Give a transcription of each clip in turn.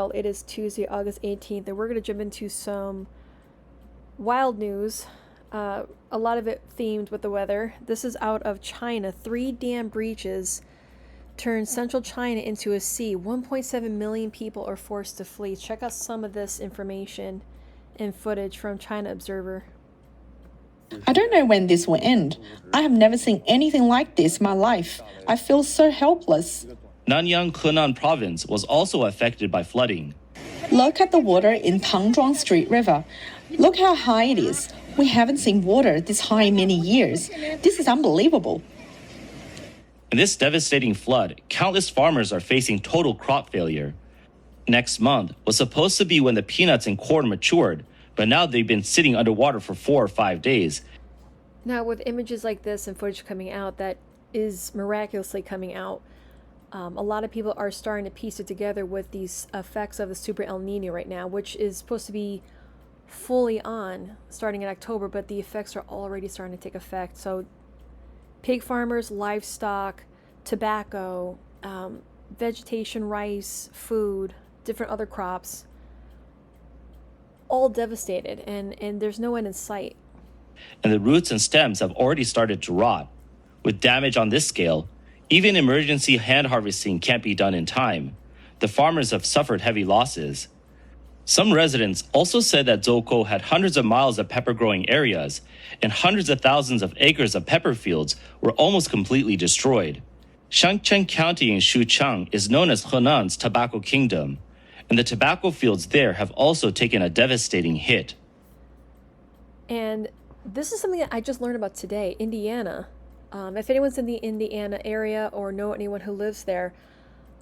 Well, it is Tuesday, August 18th, and we're going to jump into some wild news. A lot of it themed with the weather. This is out of China. 3 dam breaches turned central China into a sea. 1.7 million people are forced to flee. Check out some of this information and footage from China Observer. I don't know when this will end. I have never seen anything like this in my life. I feel so helpless. Nanyang, Henan province was also affected by flooding. Look at the water in Tangzhuang Street River. Look how high it is. We haven't seen water this high in many years. This is unbelievable. In this devastating flood, countless farmers are facing total crop failure. Next month was supposed to be when the peanuts and corn matured, but now they've been sitting underwater for 4 or 5 days. Now, with images like this and footage coming out that is miraculously coming out, a lot of people are starting to piece it together with these effects of the Super El Niño right now, which is supposed to be fully on starting in October, but the effects are already starting to take effect. So pig farmers, livestock, tobacco, vegetation, rice, food, different other crops, all devastated, and there's no end in sight. And the roots and stems have already started to rot. With damage on this scale, even emergency hand harvesting can't be done in time. The farmers have suffered heavy losses. Some residents also said that Zhoukou had hundreds of miles of pepper-growing areas, and hundreds of thousands of acres of pepper fields were almost completely destroyed. Shangcheng County in Shuqiang is known as Henan's tobacco kingdom, and the tobacco fields there have also taken a devastating hit. And this is something that I just learned about today. Indiana. If anyone's in the Indiana area or know anyone who lives there,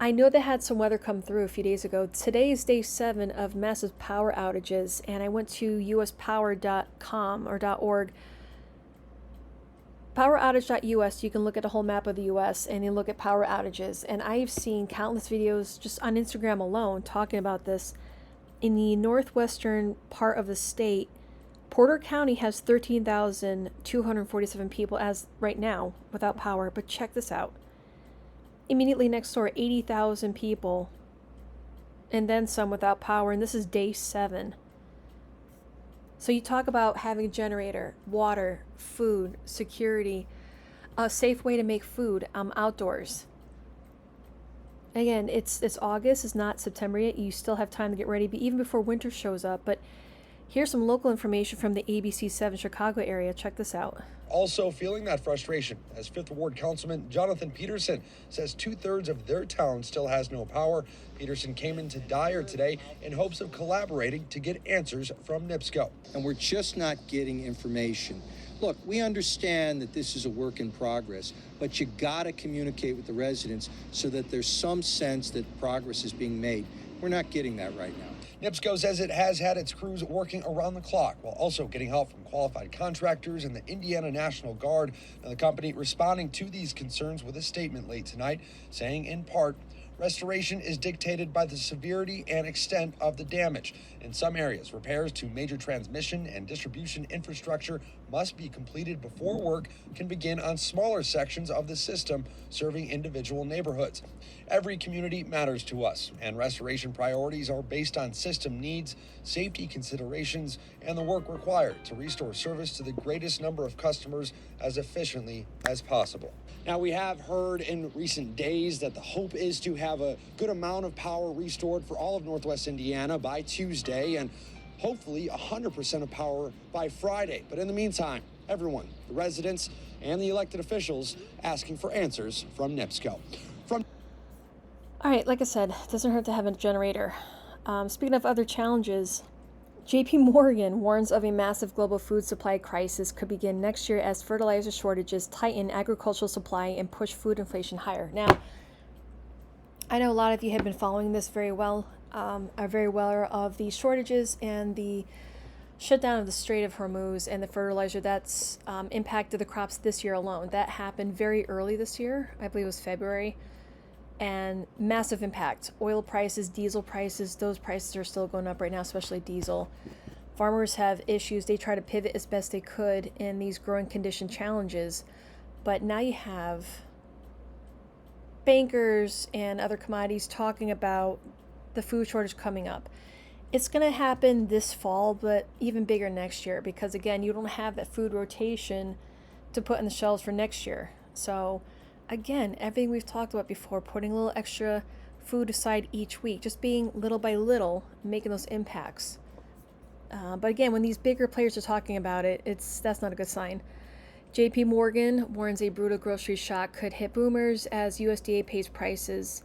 I know they had some weather come through a few days ago. Today is day 7 of massive power outages, and I went to uspower.com or .org. Poweroutage.us, you can look at a whole map of the US and you look at power outages. And I've seen countless videos just on Instagram alone talking about this. In the northwestern part of the state, Porter County has 13,247 people as right now without power, but check this out. Immediately next door, 80,000 people, and then some without power, and this is day 7. So you talk about having a generator, water, food, security, a safe way to make food outdoors. Again, it's August, it's not September yet. You still have time to get ready, but even before winter shows up. But here's some local information from the ABC 7 Chicago area. Check this out. Also feeling that frustration, as 5th Ward Councilman Jonathan Peterson says 2/3 of their town still has no power. Peterson came into Dyer today in hopes of collaborating to get answers from NIPSCO. And we're just not getting information. Look, we understand that this is a work in progress, but you gotta communicate with the residents so that there's some sense that progress is being made. We're not getting that right now. NIPSCO says it has had its crews working around the clock while also getting help from qualified contractors and the Indiana National Guard. Now, the company responding to these concerns with a statement late tonight, saying in part, restoration is dictated by the severity and extent of the damage. In some areas, repairs to major transmission and distribution infrastructure must be completed before work can begin on smaller sections of the system serving individual neighborhoods. Every community matters to us, and restoration priorities are based on system needs, safety considerations, and the work required to restore service to the greatest number of customers as efficiently as possible. Now, we have heard in recent days that the hope is to have a good amount of power restored for all of Northwest Indiana by Tuesday, and hopefully 100% of power by Friday. But in the meantime, everyone, the residents and the elected officials, asking for answers from NIPSCO. All right, like I said, it doesn't hurt to have a generator. Speaking of other challenges, JP Morgan warns of a massive global food supply crisis could begin next year as fertilizer shortages tighten agricultural supply and push food inflation higher. Now, I know a lot of you have been following this very well, are very aware of the shortages and the shutdown of the Strait of Hormuz and the fertilizer that's impacted the crops this year alone. That happened very early this year, I believe it was February, and massive impact. Oil prices, diesel prices, those prices are still going up right now, especially diesel. Farmers have issues. They try to pivot as best they could in these growing condition challenges, but now you have bankers and other commodities talking about the food shortage coming up. It's going to happen this fall, but even bigger next year because, again, you don't have that food rotation to put in the shelves for next year. So, again, everything we've talked about before, putting a little extra food aside each week, just being little by little, making those impacts. But again, when these bigger players are talking about it, that's not a good sign. JP Morgan warns a brutal grocery shock could hit boomers as USDA pays prices.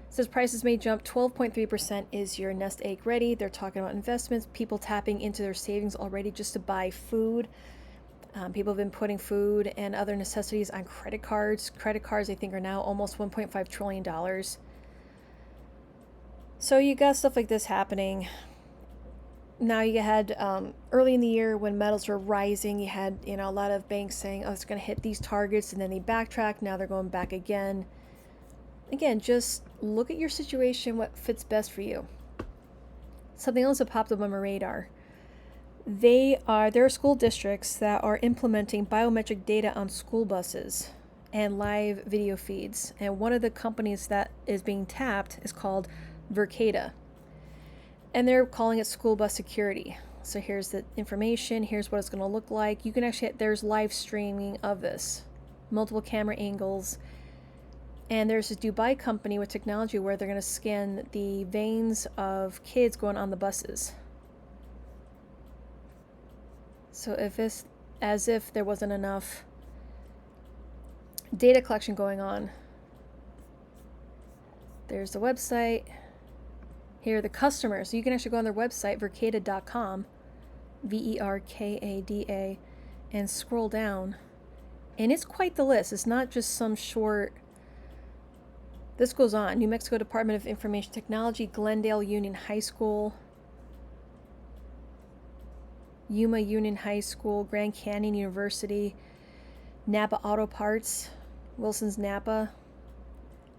Says prices may jump 12.3%. Is your nest egg ready? They're talking about investments, people tapping into their savings already just to buy food. People have been putting food and other necessities on credit cards. Credit cards, I think, are now almost $1.5 trillion. So you got stuff like this happening. Now you had early in the year when metals were rising, you had a lot of banks saying, oh, it's going to hit these targets, and then they backtrack. Now they're going back again. Again, just look at your situation, what fits best for you. Something else that popped up on my radar. There are school districts that are implementing biometric data on school buses and live video feeds. And one of the companies that is being tapped is called Verkada. And they're calling it school bus security. So here's the information, here's what it's going to look like. You can actually, there's live streaming of this, multiple camera angles. And there's this Dubai company with technology where they're going to scan the veins of kids going on the buses. So if it's as if there wasn't enough data collection going on, there's the website. Here are the customers. So you can actually go on their website, verkada.com, Verkada, and scroll down. And it's quite the list. It's not just some short. This goes on. New Mexico Department of Information Technology, Glendale Union High School, Yuma Union High School, Grand Canyon University, Napa Auto Parts, Wilson's Napa,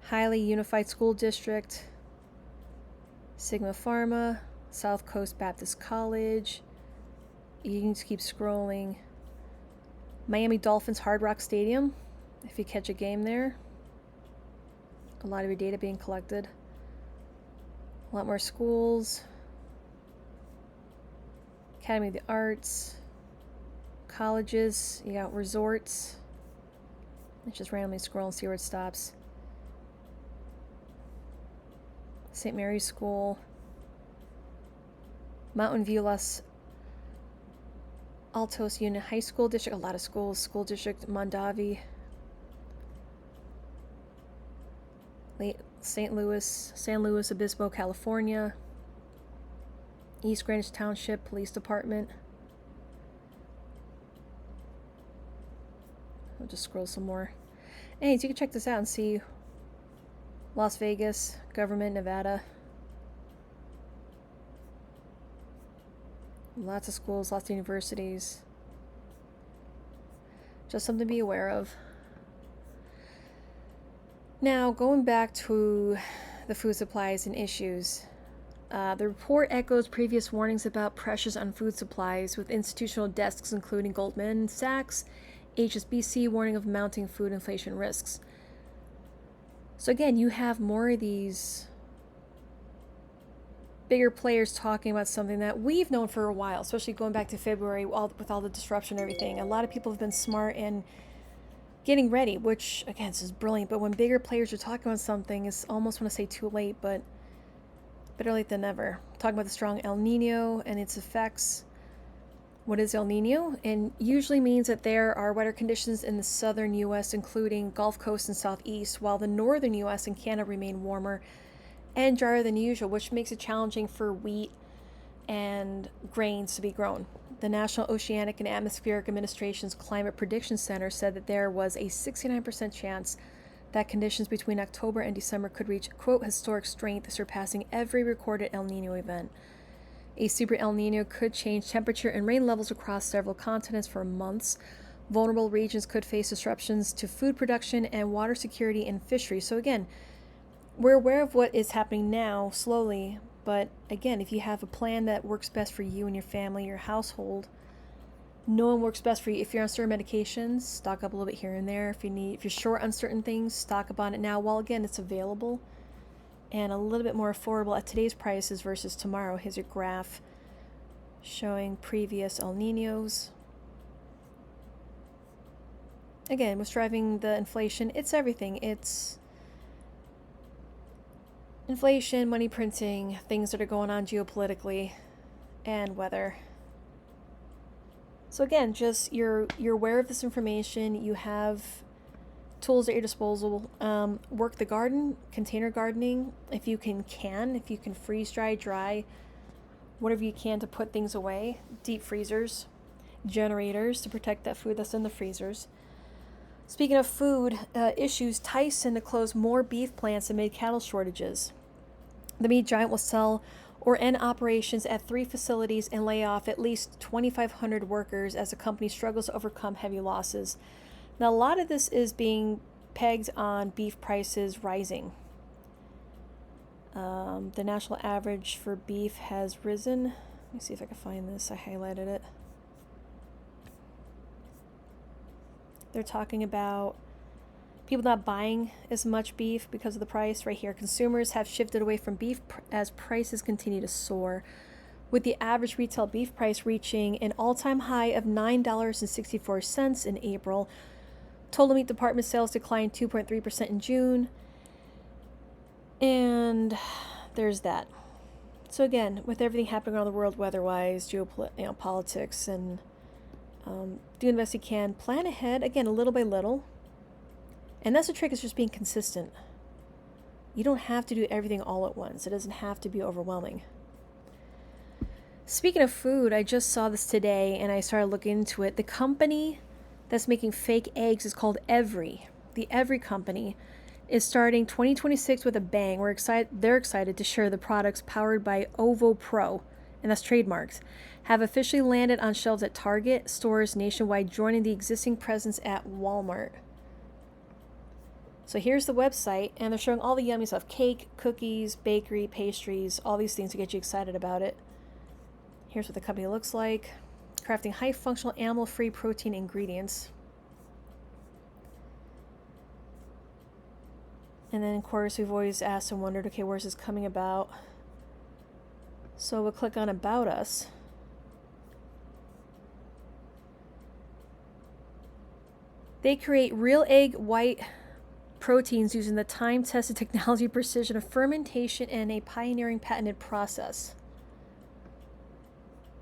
Highly Unified School District, Sigma Pharma, South Coast Baptist College. You can just keep scrolling. Miami Dolphins Hard Rock Stadium, if you catch a game there. A lot of your data being collected. A lot more schools. Academy of the Arts. Colleges. You got resorts. Let's just randomly scroll and see where it stops. St. Mary's School. Mountain View Los Altos Union High School District. A lot of schools. School District Mondavi. San Luis Obispo, California. East Greenwich Township Police Department. I'll just scroll some more. Anyways, you can check this out and see Las Vegas, Government, Nevada. Lots of schools, lots of universities. Just something to be aware of. Now, going back to the food supplies and issues, the report echoes previous warnings about pressures on food supplies, with institutional desks including Goldman Sachs, HSBC warning of mounting food inflation risks. So again, you have more of these bigger players talking about something that we've known for a while, especially going back to February with all the disruption and everything. A lot of people have been smart in getting ready, which, again, this is brilliant, but when bigger players are talking about something, it's almost want to say too late, but better late than never. Talking about the strong El Niño and its effects. What is El Niño? And usually means that there are wetter conditions in the southern U.S., including Gulf Coast and Southeast, while the northern U.S. and Canada remain warmer and drier than usual, which makes it challenging for wheat and grains to be grown. The National Oceanic and Atmospheric Administration's Climate Prediction Center said that there was a 69% chance that conditions between October and December could reach, quote, historic strength, surpassing every recorded El Niño event. A super El Niño could change temperature and rain levels across several continents for months. Vulnerable regions could face disruptions to food production and water security and fisheries. So again, we're aware of what is happening now slowly, but again, if you have a plan that works best for you and your family, your household, knowing works best for you. If you're on certain medications, stock up a little bit here and there. If you're short on certain things, stock up on it now. While again, it's available. and a little bit more affordable at today's prices versus tomorrow. Here's your graph showing previous El Niños. Again, what's driving the inflation? It's everything. It's inflation, money printing, things that are going on geopolitically, and weather. So again, just you're aware of this information. You have tools at your disposal. Work the garden, container gardening, if you can freeze dry, whatever you can to put things away. Deep freezers, generators to protect that food that's in the freezers. Speaking of food issues, Tyson to close more beef plants amid cattle shortages. The meat giant will sell or end operations at 3 facilities and lay off at least 2,500 workers as the company struggles to overcome heavy losses. Now, a lot of this is being pegged on beef prices rising. The national average for beef has risen. Let me see if I can find this. I highlighted it. They're talking about people not buying as much beef because of the price. Right here, consumers have shifted away from beef as prices continue to soar, with the average retail beef price reaching an all-time high of $9.64 in April. Total meat department sales declined 2.3% in June. And there's that. So again, with everything happening around the world, weather-wise, politics, and do the best you can. Plan ahead, again, little by little. And that's the trick, is just being consistent. You don't have to do everything all at once. It doesn't have to be overwhelming. Speaking of food, I just saw this today and I started looking into it. The company that's making fake eggs is called Every. The Every company is starting 2026 with a bang. They're excited to share the products powered by Ovo Pro, and that's trademarked, have officially landed on shelves at Target stores nationwide, joining the existing presence at Walmart. So here's the website, and they're showing all the yummy stuff: cake, cookies, bakery, pastries, all these things to get you excited about it. Here's what the company looks like. Crafting high-functional animal-free protein ingredients. And then, of course, we've always asked and wondered, okay, where's this coming about? So we'll click on About Us. They create real egg white proteins using the time-tested technology precision of fermentation and a pioneering patented process.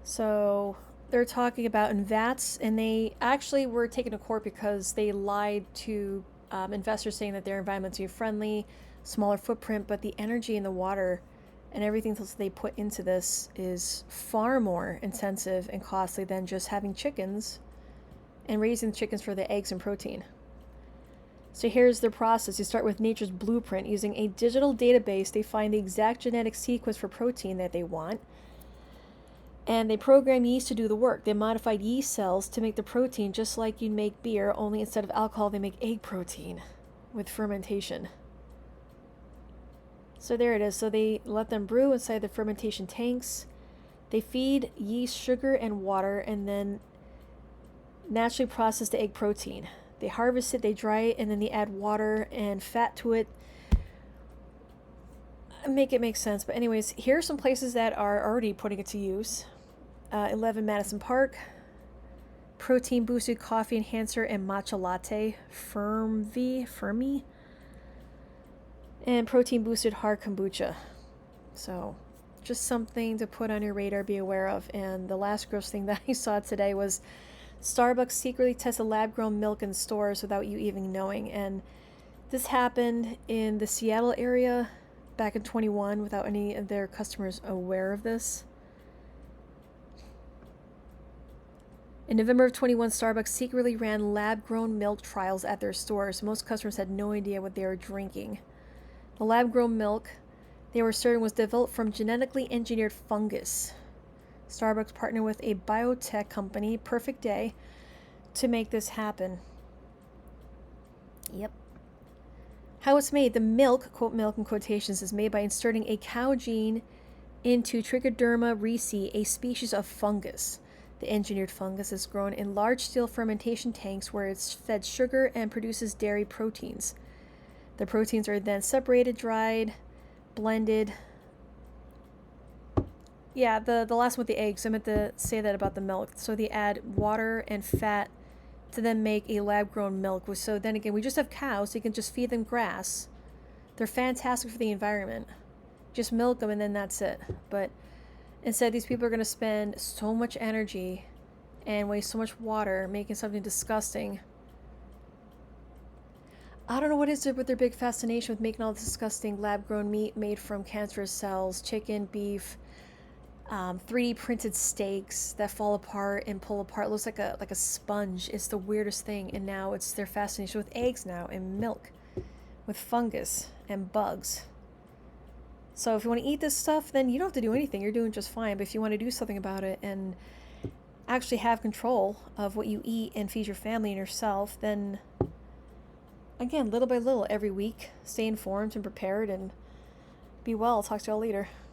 So they're talking about in vats, and they actually were taken to court because they lied to investors, saying that they're environmentally friendly, smaller footprint, but the energy in the water and everything else they put into this is far more intensive and costly than just having chickens and raising chickens for the eggs and protein. So here's their process. You start with nature's blueprint. Using a digital database, they find the exact genetic sequence for protein that they want, and they program yeast to do the work. They modified yeast cells to make the protein just like you'd make beer, only instead of alcohol, they make egg protein with fermentation. So there it is. So they let them brew inside the fermentation tanks. They feed yeast sugar and water, and then naturally process the egg protein. They harvest it, they dry it, and then they add water and fat to it. Make it make sense. But anyways, here are some places that are already putting it to use. 11 Madison Park, protein boosted coffee enhancer and matcha latte, Fermi, and protein boosted hard kombucha. So just something to put on your radar, be aware of. And the last gross thing that I saw today was Starbucks secretly tested lab-grown milk in stores without you even knowing. And this happened in the Seattle area back in 21 without any of their customers aware of this. In November of 21, Starbucks secretly ran lab-grown milk trials at their stores. Most customers had no idea what they were drinking. The lab-grown milk they were serving was developed from genetically engineered fungus. Starbucks partnered with a biotech company, Perfect Day, to make this happen. Yep. How it's made. The milk, quote milk in quotations, is made by inserting a cow gene into Trichoderma ricci, a species of fungus. The engineered fungus is grown in large steel fermentation tanks where it's fed sugar and produces dairy proteins. The proteins are then separated, dried, blended. Yeah, the last one with the eggs. I meant to say that about the milk. So they add water and fat to then make a lab-grown milk. So then again, we just have cows, so you can just feed them grass. They're fantastic for the environment. Just milk them and then that's it. But instead, these people are going to spend so much energy and waste so much water making something disgusting. I don't know what is it with their big fascination with making all this disgusting lab-grown meat made from cancerous cells, chicken, beef, 3D printed steaks that fall apart and pull apart. It looks like a sponge. It's the weirdest thing. And now it's their fascination with eggs now and milk, with fungus and bugs. So if you want to eat this stuff, then you don't have to do anything. You're doing just fine. But if you want to do something about it and actually have control of what you eat and feed your family and yourself, then again, little by little, every week, stay informed and prepared and be well. Talk to y'all later.